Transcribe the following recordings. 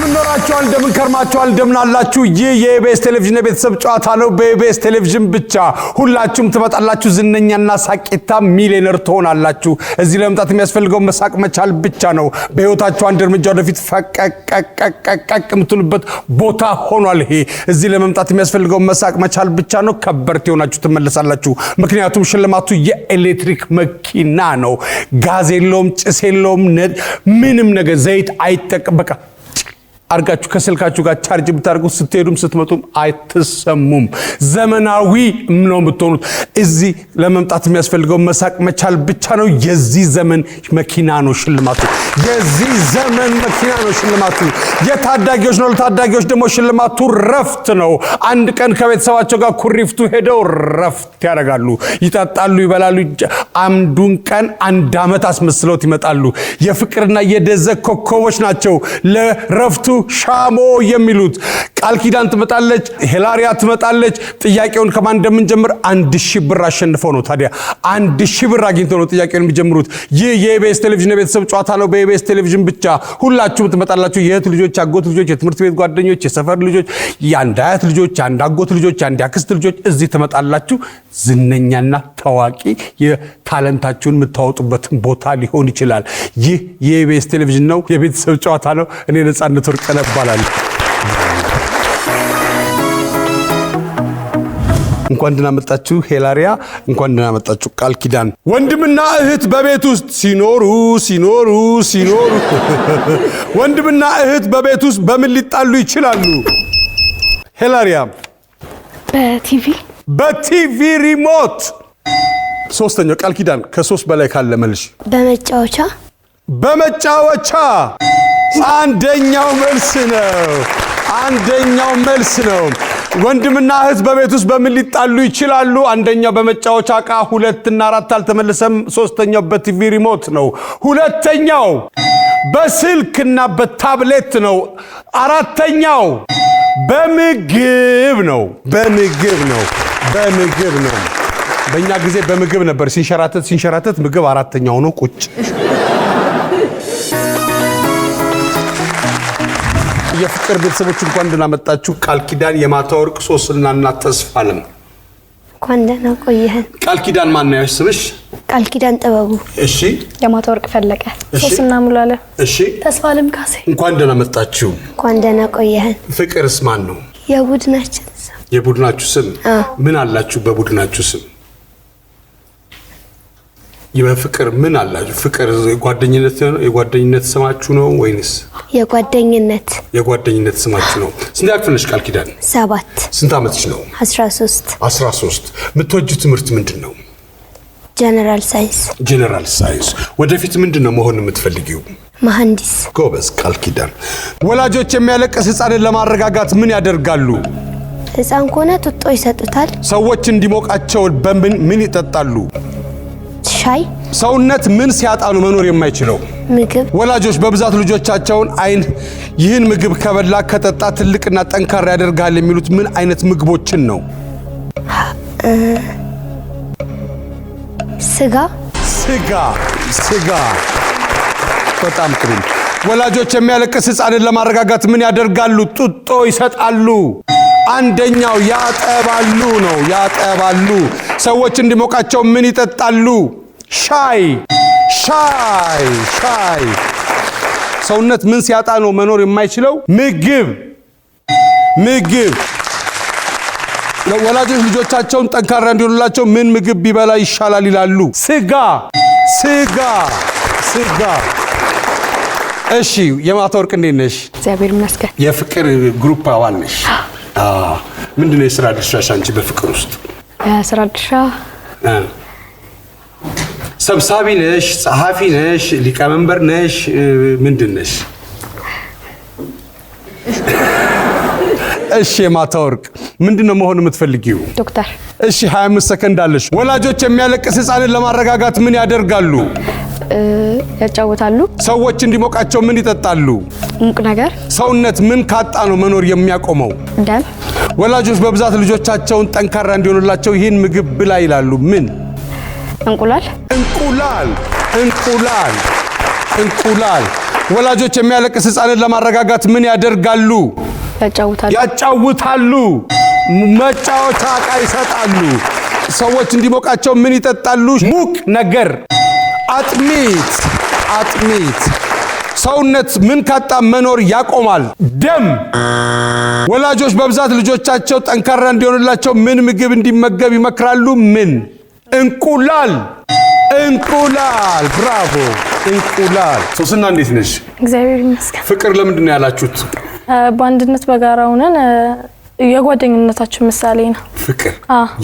እንደምንኖራችሁ እንደምን ከርማችሁ እንደምን አላችሁ ይህ የኢቢኤስ ቴሌቪዥን ቤተሰብ ጨዋታ ነው በኢቢኤስ ቴሌቪዥን ብቻ ሁላችሁም ትመጣላችሁ ዝነኛና ሳቂታ ሚሊዮነር ትሆናላችሁ እዚህ ለመምጣት የሚያስፈልገው መሳቅ መቻል ብቻ ነው በህይወታችሁ አንድ እርምጃ ወደፊት ፈቀቀቀቀቀቅ የምትሉበት ቦታ ሆኗል ይሄ እዚህ ለመምጣት የሚያስፈልገው መሳቅ መቻል ብቻ ነው ከበርቴ ሆናችሁ ትመለሳላችሁ ምክንያቱም ሽልማቱ የኤሌክትሪክ መኪና ነው ጋዝ የለውም ጭስ የለውም ምንም ነገር ዘይት አይጠቀም በቃ አርጋችሁ ከስልካችሁ ጋር ቻርጅ ብታርጉት ስትሄዱም ስትመጡም አይተሰሙም ዘመናዊ ነው የምትሆኑት እዚህ ለመምጣት የሚያስፈልገው መሳቅ መቻል ብቻ ነው የዚህ ዘመን መኪና ነው ሽልማቱ የዚህ ዘመን መኪና ነው ሽልማቱ የታዳጊዎች ነው ለታዳጊዎች ደግሞ ሽልማቱ ረፍት ነው አንድ ቀን ከቤተሰባቸው ጋር ኩሪፍቱ ሄደው ረፍት ያደርጋሉ ይጣጣሉ ይበላሉ አምዱን ቀን አንድ አመት አስመስለውት ይመጣሉ የፍቅርና የደዘ ኮከቦች ናቸው ለረፍቱ ሻሞ የሚሉት ቃል ኪዳን ትመጣለች ሄላሪያ ትመጣለች ጥያቄውን ከማን እንደምንጀምር 1000 ብር አሸንፈው ነው ታዲያ 1000 ብር አግኝተው ነው ጥያቄውን የሚጀምሩት ይህ የኢቢኤስ ቴሌቪዥን ቤተሰብ ጨዋታ ነው በኢቢኤስ ቴሌቪዥን ብቻ ሁላችሁም ትመጣላችሁ የእህት ልጆች አጎት ልጆች የትምህርት ቤት ጓደኞች የሰፈር ልጆች የአንድ አያት ልጆች የአንድ አጎት ልጆች የአንድ ያክስት ልጆች እዚህ ትመጣላችሁ ዝነኛና ታዋቂ የታለንታችሁን የምታወጡበት ቦታ ሊሆን ይችላል ይህ የኢቢኤስ ቴሌቪዥን ነው የቤተሰብ ጨዋታ ነው እኔ ነጻነት ወርቅነህ እባላለሁ እንኳን ደህና መጣችሁ ሄላሪያ እንኳን ደህና መጣችሁ ቃል ኪዳን ወንድምና እህት በቤት ውስጥ ሲኖሩ ወንድምና እህት በቤት ውስጥ በምን ሊጣሉ ይችላሉ ሄላሪያ በቲቪ ሪሞት ሶስተኛው ቃል ኪዳን ከሶስት በላይ ካለ መልሽ በመጫወቻ አንደኛው መልስ ነው ወንድምና እህት በቤት ውስጥ በምን ሊጣሉ ይችላሉ አንደኛው በመጫወቻ ዕቃ 2 እና 4 አልተመለሰም ሶስተኛው በቲቪ ሪሞት ነው ሁለተኛው በስልክና በታብሌት ነው አራተኛው በምግብ ነው በእኛ ጊዜ በምግብ ነበር ሲንሸራተት ምግብ አራተኛው ነው ቁጭ የፍቅር ቤተሰቦች እንኳን ደህና መጣችሁ ቃል ኪዳን የማታወርቅ ሶስናና ተስፋለም እንኳን ደህና ቆየህን ቃል ኪዳን ማን ነው ያስብሽ ቃል ኪዳን ጥበቡ እሺ የማታወርቅ ፈለቀ ሶስና ሙላለ እሺ ተስፋለም ካሴ እንኳን ደህና መጣችሁ እንኳን ደህና ቆየህን ፍቅርስ ማን ነው የቡድናችሁ ስም ምን አላችሁ በቡድናችሁ ስም የፍቅር ምን አላችሁ ፍቅር የጓደኝነት ስማችሁ ነው ወይንስ የጓደኝነት ስማችሁ ነው ስንት ያክፍልሽ ቃል ኪዳን 7 ስንት አመትሽ ነው 13 ምትወጂው ትምህርት ምንድነው ጀነራል ሳይንስ ወደፊት ምንድነው መሆን የምትፈልጊው መሐንዲስ ጎበዝ ቃል ኪዳን ወላጆች የሚያለቅስ ህፃንን ለማረጋጋት ምን ያደርጋሉ ህፃን ከሆነ ጡጦ ይሰጡታል ሰዎች እንዲሞቃቸው ምን ይጠጣሉ ሻይ ሰውነት ምን ሲያጣ ነው መኖር የማይችለው ምግብ ወላጆች በብዛት ልጆቻቸውን ይህን ምግብ ከበላ ከጠጣ ትልቅና ጠንካራ ያደርጋል የሚሉት ምን አይነት ምግቦችን ነው ስጋ በጣም ጥሩ ወላጆች የሚያለቅስ ህፃንን ለማረጋጋት ምን ያደርጋሉ ጡጦ ይሰጣሉ አንደኛው ያጠባሉ ሰዎች እንዲሞቃቸው ምን ይጠጣሉ ሻይ ሰውነት ምን ሲያጣ ነው መኖር የማይችለው ምግብ ወላጆች ልጆቻቸውን ጠንካራ እንዲሆኑላቸው ምን ምግብ ቢበላ ይሻላል ይላሉ ስጋ እሺ የማታወርቅ እንዴት ነሽ እግዚአብሔር ይመስገን የፍቅር ግሩፕ አባል ነሽ ምንድነው የሥራ ድርሻሽ አንቺ በፍቅር ውስጥ የሥራ ድርሻ ሰብሳቢ ነሽ ጸሐፊ ነሽ ሊቀመንበር ነሽ ምንድን ነሽ እሺ የማታወርቅ ምንድነው መሆን የምትፈልጊው ዶክተር እሺ 25 ሰከንድ አለሽ ወላጆች የሚያለቅስ ህፃንን ለማረጋጋት ምን ያደርጋሉ ያጫውታሉ ሰዎች እንዲሞቃቸው ምን ይጠጣሉ ሙቅ ነገር ሰውነት ምን ካጣ ነው መኖር የሚያቆመው ደም ወላጆች በብዛት ልጆቻቸውን ጠንካራ እንዲሆኑላቸው ይህን ምግብ ብላ ይላሉ ምን እንቁላል ወላጆች የሚያለቅስ ህፃንን ለማረጋጋት ምን ያደርጋሉ? ያጫውታሉ። መጫወቻ ዕቃ ይሰጣሉ። ሰዎች እንዲሞቃቸው ምን ይጠጣሉ? ሙቅ ነገር። አጥሚት። ሰውነት ምን ካጣ መኖር ያቆማል? ደም። ወላጆች በብዛት ልጆቻቸው ጠንካራ እንዲሆኑላቸው ምን ምግብ እንዲመገብ ይመክራሉ? ምን? እንቁላል። ብራቮ። እንቁላል። ሶስና እንዴት ነሽ? እግዚአብሔር ይመስገን። ፍቅር ለምንድን ነው ያላችሁት? በአንድነት በጋራ ሆነን የጓደኝነታችን ምሳሌ ነው። ፍቅር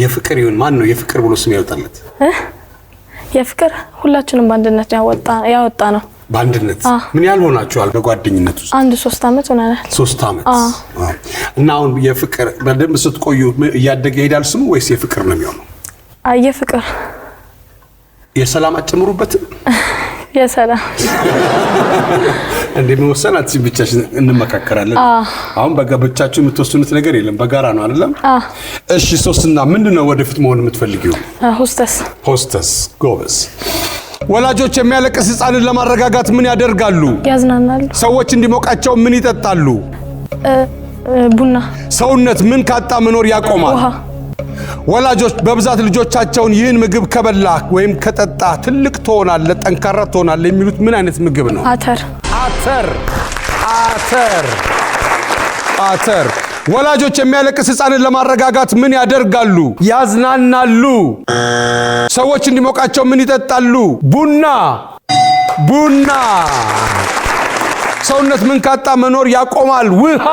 የፍቅር ይሁን ማን ነው የፍቅር ብሎ ስም ያወጣለት? የፍቅር ሁላችንም በአንድነት ያወጣ ነው። በአንድነት ምን ያህል ሆናችኋል በጓደኝነት ውስጥ? 3 ዓመት ሆነናል። 3 ዓመት። እና አሁን የፍቅር በደንብ ስትቆዩ እያደገ ይሄዳል ስሙ ወይስ የፍቅር ነው የሚሆነው? የፍቅር። የሰላም አጨምሩበት። የሰላም እንደሚወሰን አትሲ ብቻችን እንመካከራለን። አሁን በጋብቻችሁ የምትወስኑት ነገር የለም፣ በጋራ ነው አይደለም? እሺ ሶስትና ምንድነው ወደፊት መሆን የምትፈልጊው? ሆስተስ። ጎበዝ። ወላጆች የሚያለቅስ ህፃንን ለማረጋጋት ምን ያደርጋሉ? ያዝናናሉ። ሰዎች እንዲሞቃቸው ምን ይጠጣሉ? ቡና። ሰውነት ምን ካጣ መኖር ያቆማል? ውሃ። ወላጆች በብዛት ልጆቻቸውን ይህን ምግብ ከበላ ወይም ከጠጣ ትልቅ ትሆናለህ፣ ጠንካራ ትሆናለህ የሚሉት ምን አይነት ምግብ ነው? አተር። ወላጆች የሚያለቅስ ህፃንን ለማረጋጋት ምን ያደርጋሉ? ያዝናናሉ። ሰዎች እንዲሞቃቸው ምን ይጠጣሉ? ቡና። ሰውነት ምን ካጣ መኖር ያቆማል? ውሃ።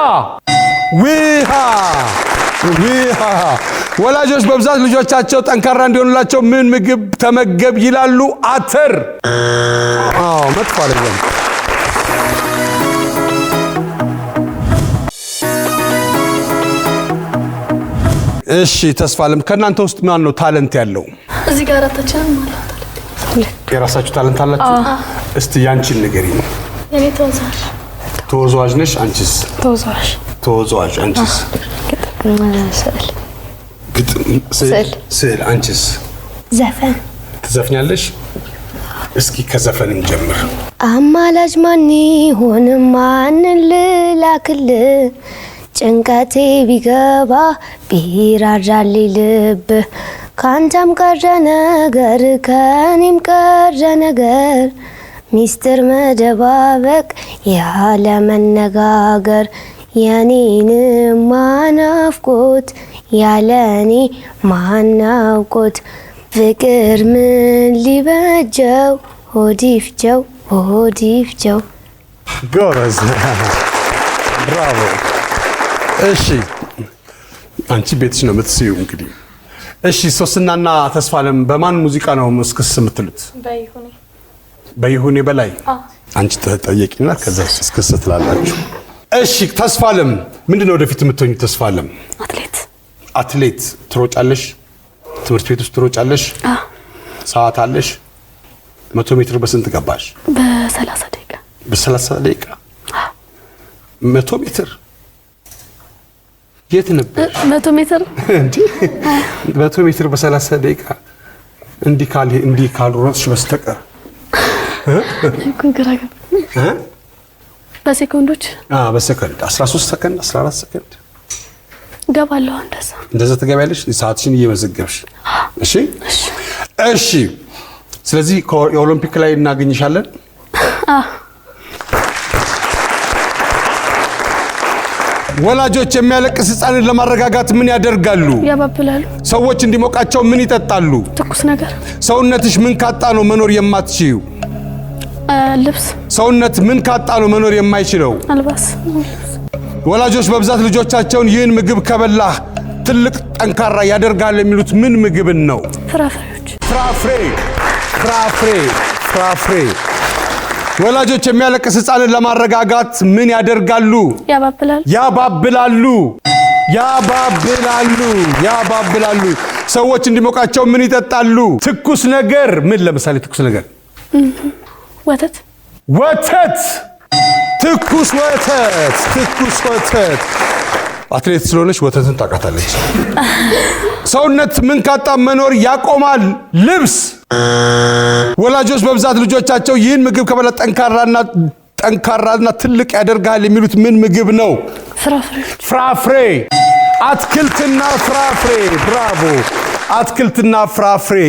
ወላጆች በብዛት ልጆቻቸው ጠንካራ እንዲሆኑላቸው ምን ምግብ ተመገብ ይላሉ? አተር። መጥፎ አይደለም። እሺ ተስፋለም፣ ከናንተ ውስጥ ማን ነው ታለንት ያለው? እዚህ ጋር አታችንም ማለት የራሳችሁ ታለንት አላችሁ? እስቲ ያንቺን ንገሪኝ። እኔ ተወዛዋዥ ነሽ? አንቺስ? ተወዛዋዥ። አንቺስ? ስዕል። አንቺስ? ዘፈን። ትዘፍኛለሽ? እስኪ ከዘፈን እንጀምር። አማላጅ ማን ይሆን ማንን ልላክል? ጭንቀቴ ቢገባ ቢራራልኝ ልብ፣ ካንተም ቀረ ነገር ከኔም ቀረ ነገር፣ ሚስጥር መደባበቅ ያለ መነጋገር፣ የኔንም ማናፍቆት ያለኔ ማናውቆት፣ ፍቅር ምን ሊበጀው ሆዲፍጀው። ጎበዝ። ብራቮ። እሺ አንቺ ቤትሽ ነው የምትስዪው እንግዲህ። እሺ ሶስናና ተስፋለም በማን ሙዚቃ ነው እስክስ የምትሉት? በይሁኔ በላይ። አንቺ ተጠየቂና ከዛ እስክስ ትላላችሁ። እሺ ተስፋለም ምንድነው ወደፊት የምትሆኚው? ተስፋለም አትሌት። ትሮጫለሽ? ትምህርት ቤት ውስጥ ትሮጫለሽ? ሰዓት አለሽ? 100 ሜትር በስንት ገባሽ? በ30 ደቂቃ። በ30 ደቂቃ 100 ሜትር የት ነበር? 100 ሜትር እንዴ 100 ሜትር በ30 ደቂቃ እንዲህ ካልሮጥሽ በስተቀር በሴኮንዶች በሰከንድ 13 ሰከንድ 14 ሰከንድ ገባለሁ። እንደዛ ተገቢያለሽ ሰዓትሽን እየመዘገብሽ። እሺ ስለዚህ የኦሎምፒክ ላይ እናገኝሻለን። ወላጆች የሚያለቅስ ህፃንን ለማረጋጋት ምን ያደርጋሉ? ያባብላሉ። ሰዎች እንዲሞቃቸው ምን ይጠጣሉ? ትኩስ ነገር። ሰውነትሽ ምን ካጣ ነው መኖር የማትችይው? ልብስ። ሰውነት ምን ካጣ ነው መኖር የማይችለው? አልባስ። ወላጆች በብዛት ልጆቻቸውን ይህን ምግብ ከበላህ ትልቅ ጠንካራ ያደርጋል የሚሉት ምን ምግብን ነው? ፍራፍሬዎች። ፍራፍሬ። ወላጆች የሚያለቅስ ህፃንን ለማረጋጋት ምን ያደርጋሉ? ያባብላሉ። ሰዎች እንዲሞቃቸው ምን ይጠጣሉ? ትኩስ ነገር። ምን ለምሳሌ ትኩስ ነገር? ወተት። ትኩስ ወተት። አትሌት ስለሆነች ወተትን ታውቃታለች። ሰውነት ምን ካጣ መኖር ያቆማል? ልብስ። ወላጆች በብዛት ልጆቻቸው ይህን ምግብ ከበላ ጠንካራና ጠንካራና ትልቅ ያደርጋል የሚሉት ምን ምግብ ነው? ፍራፍሬ። አትክልትና ፍራፍሬ። ብራቮ። አትክልትና ፍራፍሬ።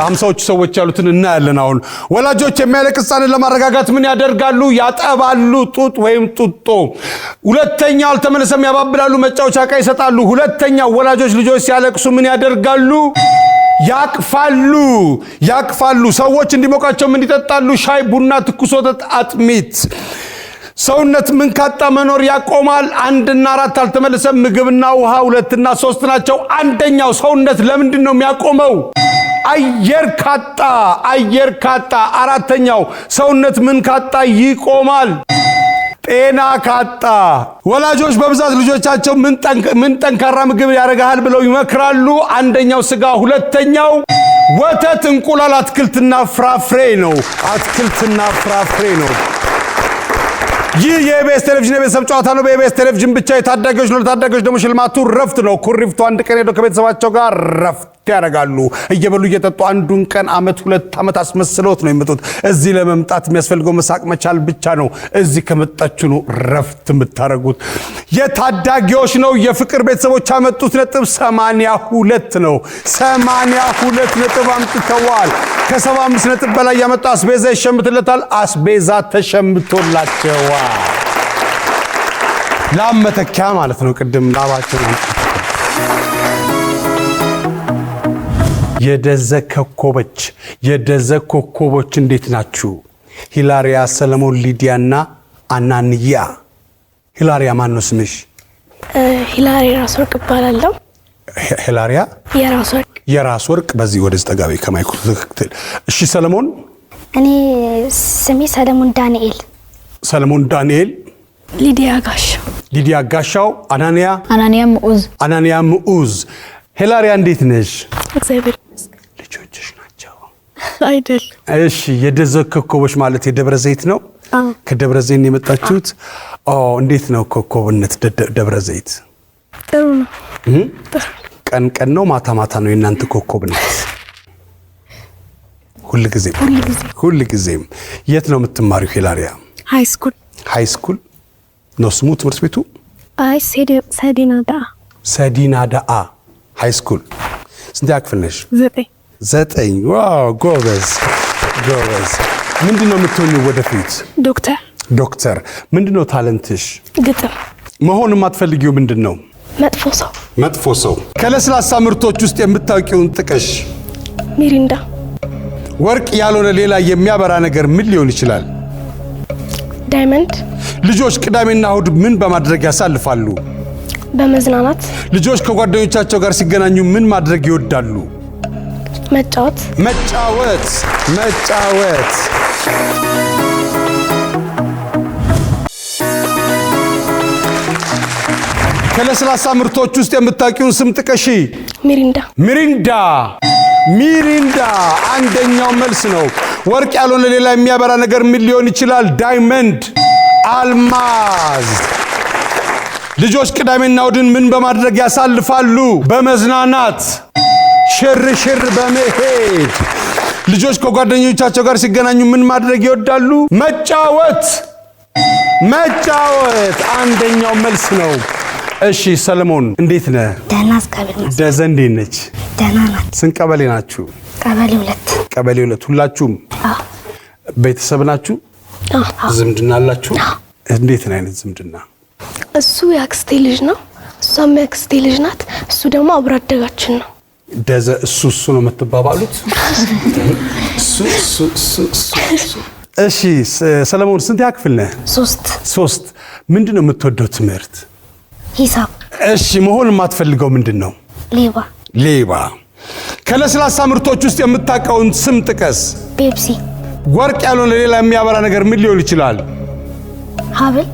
ሃምሳዎቹ ሰዎች ያሉትን እናያለን። አሁን ወላጆች የሚያለቅስ ሕፃንን ለማረጋጋት ምን ያደርጋሉ? ያጠባሉ፣ ጡት ወይም ጡጦ። ሁለተኛው አልተመለሰም፣ ያባብላሉ፣ መጫወቻ ዕቃ ይሰጣሉ። ሁለተኛው ወላጆች ልጆች ሲያለቅሱ ምን ያደርጋሉ? ያቅፋሉ። ሰዎች እንዲሞቃቸው ምን ይጠጣሉ? ሻይ፣ ቡና፣ ትኩስ ወተት፣ አጥሚት። ሰውነት ምን ካጣ መኖር ያቆማል? 1 እና 4 አልተመለሰም። ምግብና ውሃ 2 እና 3 ናቸው። አንደኛው ሰውነት ለምንድን ነው የሚያቆመው? አየር ካጣ። አራተኛው ሰውነት ምን ካጣ ይቆማል? ጤና ካጣ። ወላጆች በብዛት ልጆቻቸው ምን ጠንካራ ምግብ ያደርጋል ብለው ይመክራሉ? አንደኛው ስጋ፣ ሁለተኛው ወተት፣ እንቁላል፣ አትክልትና ፍራፍሬ ነው። ይህ የኢቢኤስ ቴሌቪዥን የቤተሰብ ጨዋታ ነው። በኢቢኤስ ቴሌቪዥን ብቻ የታዳጊዎች ነው። ለታዳጊዎች ደግሞ ሽልማቱ ረፍት ነው። ኩሪፍቱ አንድ ቀን ሄደው ከቤተሰባቸው ጋር ረፍት ያደርጋሉ። እየበሉ እየጠጡ አንዱን ቀን ዓመት 2 ዓመት አስመስለውት ነው የመጡት። እዚህ ለመምጣት የሚያስፈልገው መሳቅ መቻል ብቻ ነው። እዚህ ከመጣችሁ ነው ረፍት የምታደርጉት። የታዳጊዎች ነው። የፍቅር ቤተሰቦች ያመጡት ነጥብ 82 ነው። 82 ነጥብ አምጥተዋል። ከ75 ነጥብ በላይ ያመጣ አስቤዛ ይሸምትለታል። አስቤዛ ተሸምቶላቸዋል። ላመተኪያ ማለት ነው። ቅድም ላባቸው ነው። የደዘ ኮከቦች እንዴት ናችሁ? ሂላሪያ፣ ሰለሞን፣ ሊዲያና አናንያ። ሂላሪያ ማን ነው ስምሽ? ሂላሪያ ራስ ወርቅ እባላለሁ። ሂላሪያ የራስ ወርቅ። በዚህ ወደ ተጋቢ ከማይክሮ ትክክል። እሺ ሰለሞን? እኔ ስሜ ሰለሞን ዳንኤል። ሊዲያ ጋሻው። አናንያ ምዑዝ። ሂላሪያ እንዴት ነሽ? እግዚአብሔር ልጆችሽ ናቸው አይደል? እሺ የደዘ ኮከቦች ማለት የደብረ ዘይት ነው። ከደብረ ዘይት ነው የመጣችሁት? እንዴት ነው ኮከብነት ደብረ ዘይት? ጥሩ ነው። ቀን ነው ማታ ነው የእናንተ ኮከብነት? ሁል ጊዜም። የት ነው የምትማሪው ሂላሪያ? ሃይስኩል ነው ስሙ ትምህርት ቤቱ? ሰዲናዳ ሃይስኩል። ስንተኛ ክፍል ነሽ? 9። ዋው ጎበዝ። ምንድነው የምትሆኚው ወደፊት? ዶክተር። ምንድነው ታለንትሽ? ግጥም። መሆን የማትፈልጊው ምንድነው? መጥፎ ሰው። ከለስላሳ ምርቶች ውስጥ የምታውቂውን ጥቀሽ። ሚሪንዳ። ወርቅ ያልሆነ ሌላ የሚያበራ ነገር ምን ሊሆን ይችላል? ዳይመንድ። ልጆች ቅዳሜና እሁድ ምን በማድረግ ያሳልፋሉ? በመዝናናት። ልጆች ከጓደኞቻቸው ጋር ሲገናኙ ምን ማድረግ ይወዳሉ? መጫወት። ከለስላሳ ምርቶች ውስጥ የምታውቂውን ስም ጥቀሺ። ሚሪንዳ አንደኛው መልስ ነው። ወርቅ ያልሆነ ሌላ የሚያበራ ነገር ምን ሊሆን ይችላል? ዳይመንድ፣ አልማዝ። ልጆች ቅዳሜና እሁድን ምን በማድረግ ያሳልፋሉ? በመዝናናት፣ ሽር በመሄድ። ልጆች ከጓደኞቻቸው ጋር ሲገናኙ ምን ማድረግ ይወዳሉ? መጫወት። አንደኛው መልስ ነው። እሺ ሰለሞን እንዴት ነህ? ደዘ እንዴት ነች? ስንት ቀበሌ ናችሁ? ቀበሌ 2። ሁላችሁም ቤተሰብ ናችሁ? ዝምድና አላችሁ? እንዴት ነው አይነት ዝምድና? እሱ የአክስቴ ልጅ ነው። እሷም ያክስቴ ልጅ ናት። እሱ ደግሞ አብሮ አደጋችን ነው። ደዘ እሱ ነው የምትባባሉት? እሺ ሰለሞን ስንት ያክፍል ነህ? 3 ምንድነው የምትወደው ትምህርት? ሂሳብ። እሺ መሆን የማትፈልገው ምንድነው? ሌባ። ከለስላሳ ምርቶች ውስጥ የምታውቀውን ስም ጥቀስ። ፔፕሲ። ወርቅ ያልሆነ ሌላ የሚያበራ ነገር ምን ሊሆን ይችላል? ሀብል።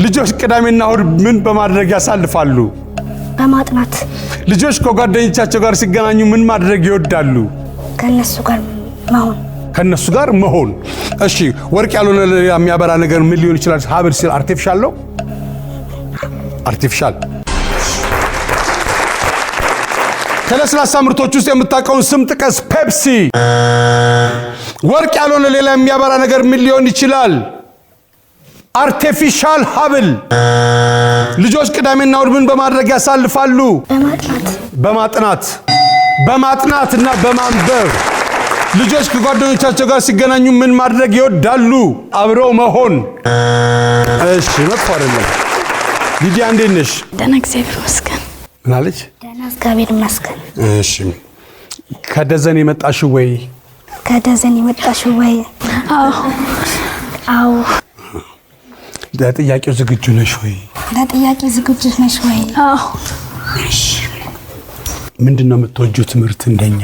ልጆች ቅዳሜና እሁድ ምን በማድረግ ያሳልፋሉ? በማጥናት። ልጆች ከጓደኞቻቸው ጋር ሲገናኙ ምን ማድረግ ይወዳሉ? ከነሱ ጋር መሆን። እሺ ወርቅ ያልሆነ ሌላ የሚያበራ ነገር ምን ሊሆን ይችላል? ሀብል ሲል አርቲፊሻል ነው? አርቲፊሻል። ከለስላሳ ምርቶች ውስጥ የምታውቀውን ስም ጥቀስ። ፔፕሲ። ወርቅ ያልሆነ ሌላ የሚያበራ ነገር ምን ሊሆን ይችላል? አርቲፊሻል ሀብል። ልጆች ቅዳሜና እሁድ ምን በማድረግ ያሳልፋሉ? በማጥናትና በማንበብ። ልጆች ከጓደኞቻቸው ጋር ሲገናኙ ምን ማድረግ ይወዳሉ? አብረው መሆን። እሺ መጥፎ አይደለም። ሊዲያ እንዴት ነሽ? ደህና እግዚአብሔር ይመስገን። ምን አለች? ደህና እግዚአብሔር ይመስገን። እሺ ከደዘን የመጣሽው ወይ? አዎ። ለጥያቄው ዝግጁ ነሽ ወይ? አዎ። እሺ ምንድነው የምትወጂው ትምህርት እንደኛ?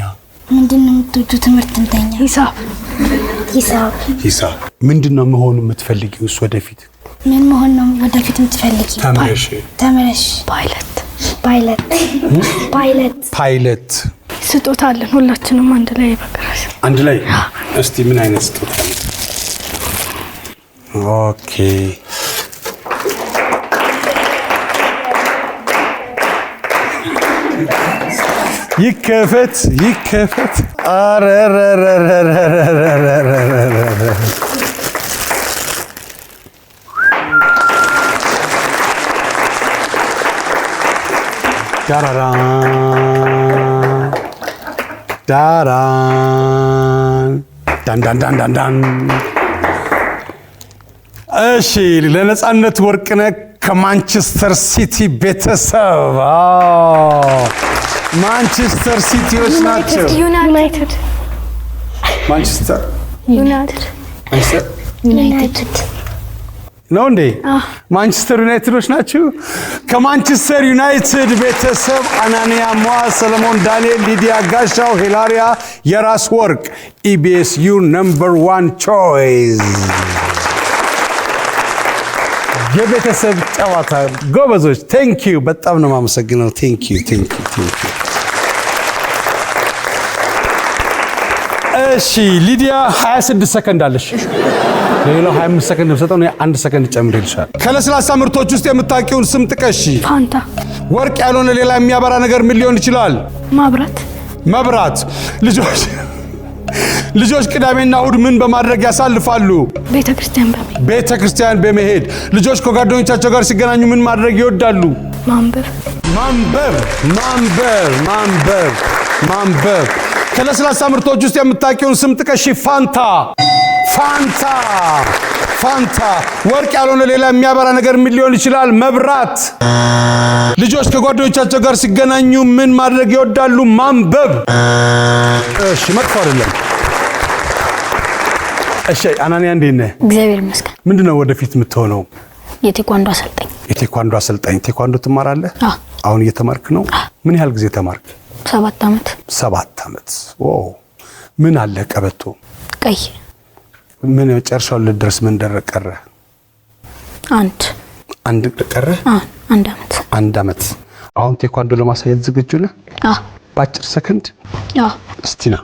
ሂሳብ። ምንድነው መሆን የምትፈልጊው ወደፊት? ምን መሆን ነው ወደፊት የምትፈልጊው? ተምረሽ ፓይለት። ስጦታ አለን ሁላችንም አንድ ላይ በቀራሽ። አንድ ላይ? እስቲ ምን አይነት ስጦታ? ኦኬ ይከፈት። ዳን። እሺ ለነጻነት ወርቅነህ ከማንቸስተር ሲቲ ቤተሰብ። ማንቸስተር ሲቲዎች ናቸው። ማንቸስተር ዩናይትድ ነው እንዴ? ማንቸስተር ዩናይትዶች ናቸው። ከማንቸስተር ዩናይትድ ቤተሰብ አናንያ ሟ፣ ሰለሞን ዳንኤል፣ ሊዲያ ጋሻው፣ ሂላሪያ የራስ ወርቅ። ኢቢኤስ ዩ ነምበር 1 ቾይስ። የቤተሰብ ጨዋታ ጎበዞች። ቴንኪዩ በጣም ነው የማመሰግነው። ቴንኪዩ። እሺ ሊዲያ 26 ሰከንድ አለሽ። ሌላው 25 ሰከንድ ነው። 1 ሰከንድ ጨምሬልሻል። ከለስላሳ ምርቶች ውስጥ የምታውቂውን ስም ጥቀሽ። ፋንታ። ወርቅ ያልሆነ ሌላ የሚያበራ ነገር ምን ሊሆን ይችላል? መብራት። ልጆች ቅዳሜና እሁድ ምን በማድረግ ያሳልፋሉ? ቤተክርስቲያን በመሄድ። ልጆች ከጓደኞቻቸው ጋር ሲገናኙ ምን ማድረግ ይወዳሉ? ማንበብ። ከለስላሳ ምርቶች ውስጥ የምታውቂውን ስም ጥቀሽ። ፋንታ። ወርቅ ያልሆነ ሌላ የሚያበራ ነገር ምን ሊሆን ይችላል? መብራት። ልጆች ከጓደኞቻቸው ጋር ሲገናኙ ምን ማድረግ ይወዳሉ? ማንበብ። እሺ መጥፎ አይደለም። እሺ አናንያ እንዴት ነህ? እግዚአብሔር ይመስገን። ምንድነው ወደፊት የምትሆነው? የቴኳንዶ አሰልጣኝ። ቴኳንዶ ትማራለህ? አሁን እየተማርክ ነው? ምን ያህል ጊዜ ተማርክ? 7 ዓመት። ዋው። ምን አለ ቀበቶ? ቀይ። ምን መጨረሻው ልድረስ ምን ቀረ? አንድ ቀረ? አንድ ዓመት። አሁን ቴኳንዶ ለማሳየት ዝግጁ ነህ? በአጭር ሰከንድ? እስቲ ና።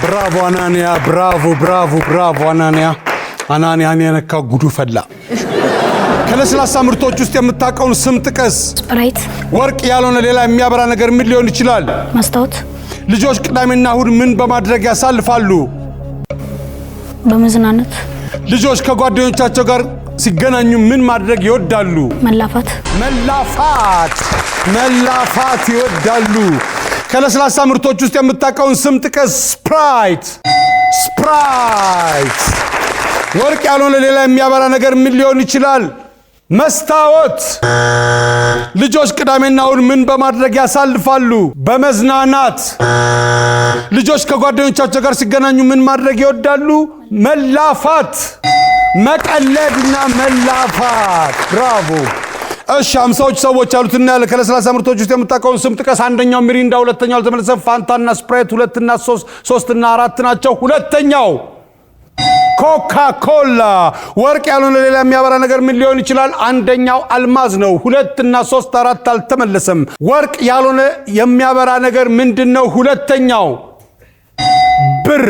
ብራቮ አናንያ፣ ብራቮ አናንያ። አናንያን የነካው ጉዱ ፈላ። ከለስላሳ ምርቶች ውስጥ የምታውቀውን ስም ጥቀስ። ስፕራይት። ወርቅ ያልሆነ ሌላ የሚያበራ ነገር ምን ሊሆን ይችላል? መስታወት። ልጆች ቅዳሜና እሁድ ምን በማድረግ ያሳልፋሉ? በመዝናናት። ልጆች ከጓደኞቻቸው ጋር ሲገናኙ ምን ማድረግ ይወዳሉ? መላፋት። መላፋት ይወዳሉ። ከለስላሳ ምርቶች ውስጥ የምታውቀውን ስም ጥቀስ። ስፕራይት። ወርቅ ያልሆነ ሌላ የሚያበራ ነገር ምን ሊሆን ይችላል? መስታወት። ልጆች ቅዳሜና እሁድ ምን በማድረግ ያሳልፋሉ? በመዝናናት። ልጆች ከጓደኞቻቸው ጋር ሲገናኙ ምን ማድረግ ይወዳሉ? መላፋት። መቀለድና መላፋት። ብራቮ። እሺ 50 ሰዎች አሉትና ያለ ከለስላሳ ምርቶች ውስጥ የምታውቀውን ስም ጥቀስ። አንደኛው ሚሪንዳ፣ ሁለተኛው አልተመለሰ ፋንታና ስፕራይት፣ 2 እና 3 እና 4 ናቸው። ሁለተኛው ኮካ ኮላ። ወርቅ ያልሆነ ሌላ የሚያበራ ነገር ምን ሊሆን ይችላል? አንደኛው አልማዝ ነው። 2 እና 3 4 አልተመለሰም። ወርቅ ያልሆነ የሚያበራ ነገር ምንድነው? ሁለተኛው ብር፣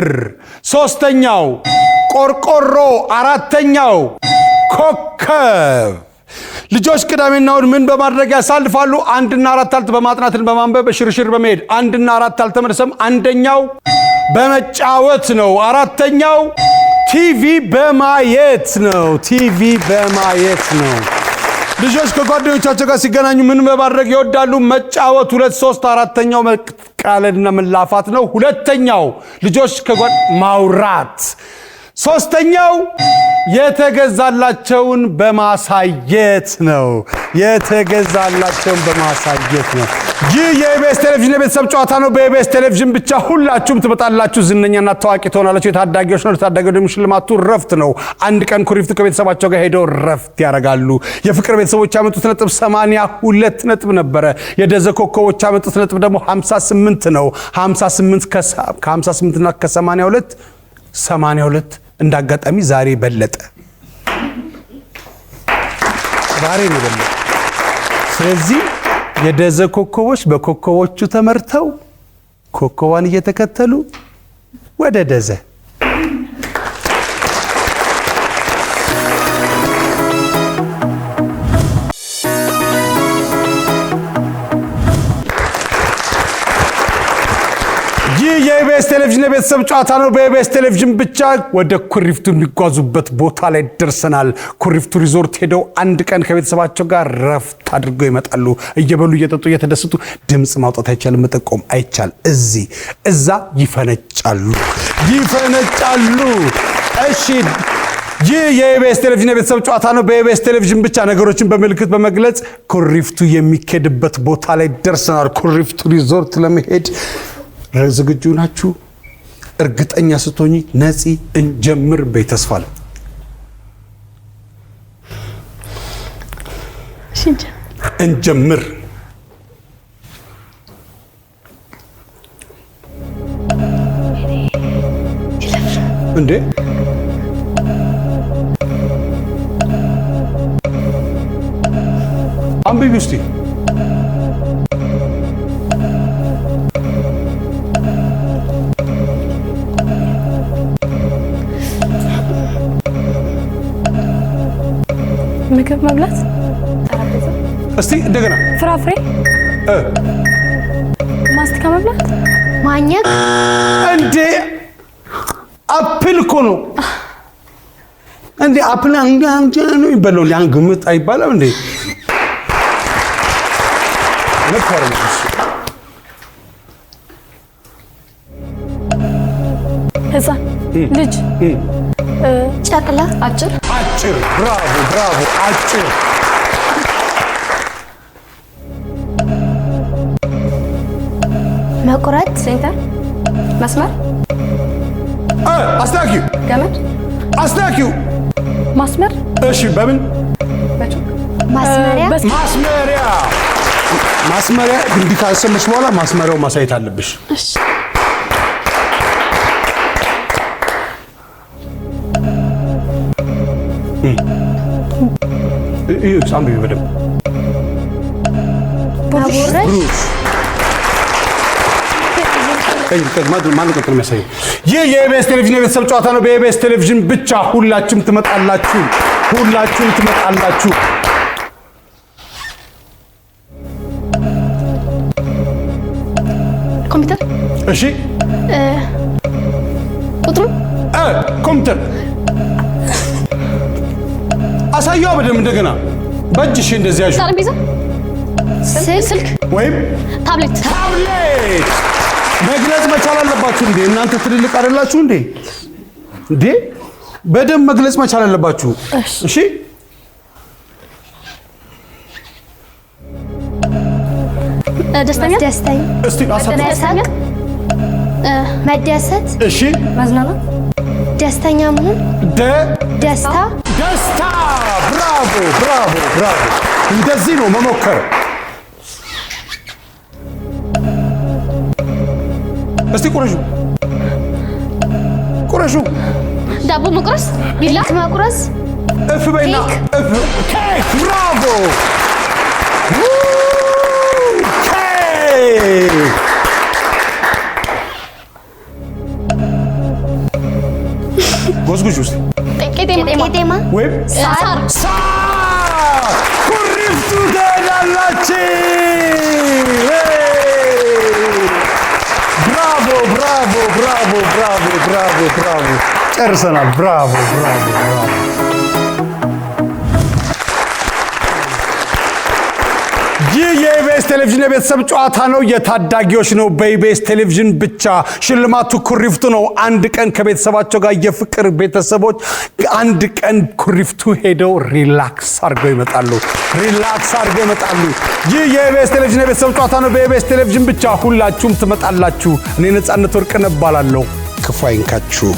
ሶስተኛው ቆርቆሮ፣ አራተኛው ኮከብ። ልጆች ቅዳሜና እሁድ ምን በማድረግ ያሳልፋሉ? 1 እና 4 በማጥናትን በማንበብ በሽርሽር በመሄድ 1 እና 4 አልተመለሰም። አንደኛው በመጫወት ነው። አራተኛው ቲቪ በማየት ነው። ልጆች ከጓደኞቻቸው ጋር ሲገናኙ ምን በማድረግ ይወዳሉ? መጫወት። 2 3 አራተኛው መቃለድና መላፋት ነው። ሁለተኛው ልጆች ማውራት። ሶስተኛው የተገዛላቸውን በማሳየት ነው። ይህ የኢቢኤስ ቴሌቪዥን የቤተሰብ ጨዋታ ነው። በኢቢኤስ ቴሌቪዥን ብቻ ሁላችሁም ትመጣላችሁ፣ ዝነኛና ታዋቂ ትሆናላችሁ። የታዳጊዎች ነው። ታዳጊዎች ደግሞ ሽልማቱ ረፍት ነው። አንድ ቀን ኩሪፍቱ ከቤተሰባቸው ጋር ሄደው ረፍት ያደርጋሉ። የፍቅር ቤተሰቦች ያመጡት ነጥብ 82 ነጥብ ነበረ። የደዘ ኮከቦች ያመጡት ነጥብ ደግሞ 58 ነው። 58 ከ58 እና ከ82 82 እንዳጋጣሚ ዛሬ በለጠ። ስለዚህ የደዘ ኮከቦች በኮከቦቹ ተመርተው ኮከቧን እየተከተሉ ወደ ደዘ የኢቢኤስ ቴሌቪዥን የቤተሰብ ጨዋታ ነው። በኢቢኤስ ቴሌቪዥን ብቻ ወደ ኩሪፍቱ የሚጓዙበት ቦታ ላይ ደርሰናል። ኩሪፍቱ ሪዞርት ሄደው አንድ ቀን ከቤተሰባቸው ጋር ረፍት አድርገው ይመጣሉ። እየበሉ እየጠጡ እየተደሰቱ ድምፅ ማውጣት አይቻልም፣ መጠቆም አይቻል። እዛ ይፈነጫሉ። እሺ ይህ የኢቢኤስ ቴሌቪዥን የቤተሰብ ጨዋታ ነው። በኢቢኤስ ቴሌቪዥን ብቻ ነገሮችን በምልክት በመግለጽ ኩሪፍቱ የሚኬድበት ቦታ ላይ ደርሰናል። ኩሪፍቱ ሪዞርት ለመሄድ ዝግጁ ናችሁ? እርግጠኛ ስትሆኚ ነፂ እንጀምር በይ። ተስፋ አለ። እንጀምር። እንዴ አንብቢ እስቲ። ምግብ መብላት፣ ጠረጴዛ። እስቲ እንደገና ፍራፍሬ፣ ማስቲካ መብላት፣ ማኘክ። እንዴ አፕል እኮ ነው እንዴ! አፕል አንተ ነው ይበለው ያን ግምት አይባልም እንዴ? ነበር ነው ህፃን ልጅ ጨቅላ አጭር ብራቮ አጭር መቁረጥ ሴንተር መስመር አስተካኪው ገመድ አስተካኪው ማስመር እሺ በምን በቾክ ማስመሪያ እንዲህ ካሰመሽ በኋላ ማስመሪያው ማሳየት አለብሽ። እሺ እዩ ሳምቢ በደም ብሩሽ ማን ቀጥሎ የሚያሳየው? ይህ የኢቢኤስ ቴሌቪዥን የቤተሰብ ጨዋታ ነው። በኢቢኤስ ቴሌቪዥን ብቻ ሁላችሁም ትመጣላችሁ። ሁላችሁም ትመጣላችሁ። ኮምፒውተር እሺ ቁጥሩ ኮምፒውተር አሳየዋ በደምብ እንደገና በእጅሽ እንደዚህ ያዡ። ጠረጴዛ ስልክ ወይም ታብሌት መግለጽ መቻል አለባችሁ እንዴ እናንተ ትልልቅ አይደላችሁ እንዴ? እንዴ በደምብ መግለጽ መቻል አለባችሁ። እሺ ደስተኛ እስቲ መደሰት እሺ መዝናናት ደስተኛ መሆን ደስታ ብራቮ ብራቮ ብራቮ እንደዚህ ነው መሞከር። እስቲ ቁረሹ ዳቦ መቁረስ ቢላ መቁረስ እፍ በይና እፍ ኬክ ብራቮ ጎዝጉዝ ውስጥ ቄጤማ ወይም ሳር ኩሪፍቱ ትሄዳላችሁ። ብራቮ ብራቮ ብራቮ ብራቮ ብራቮ ብራቮ ጨርሰናል። ብራቮ ብራቮ ብራቮ። ይህ የኢቢኤስ ቴሌቪዥን የቤተሰብ ጨዋታ ነው። የታዳጊዎች ነው። በኢቢኤስ ቴሌቪዥን ብቻ። ሽልማቱ ኩሪፍቱ ነው። አንድ ቀን ከቤተሰባቸው ጋር የፍቅር ቤተሰቦች አንድ ቀን ኩሪፍቱ ሄደው ሪላክስ አድርገው ይመጣሉ። ይህ የኢቢኤስ ቴሌቪዥን የቤተሰብ ጨዋታ ነው። በኢቢኤስ ቴሌቪዥን ብቻ። ሁላችሁም ትመጣላችሁ። እኔ ነፃነት ወርቅነህ እባላለሁ። ክፉ አይንካችሁ።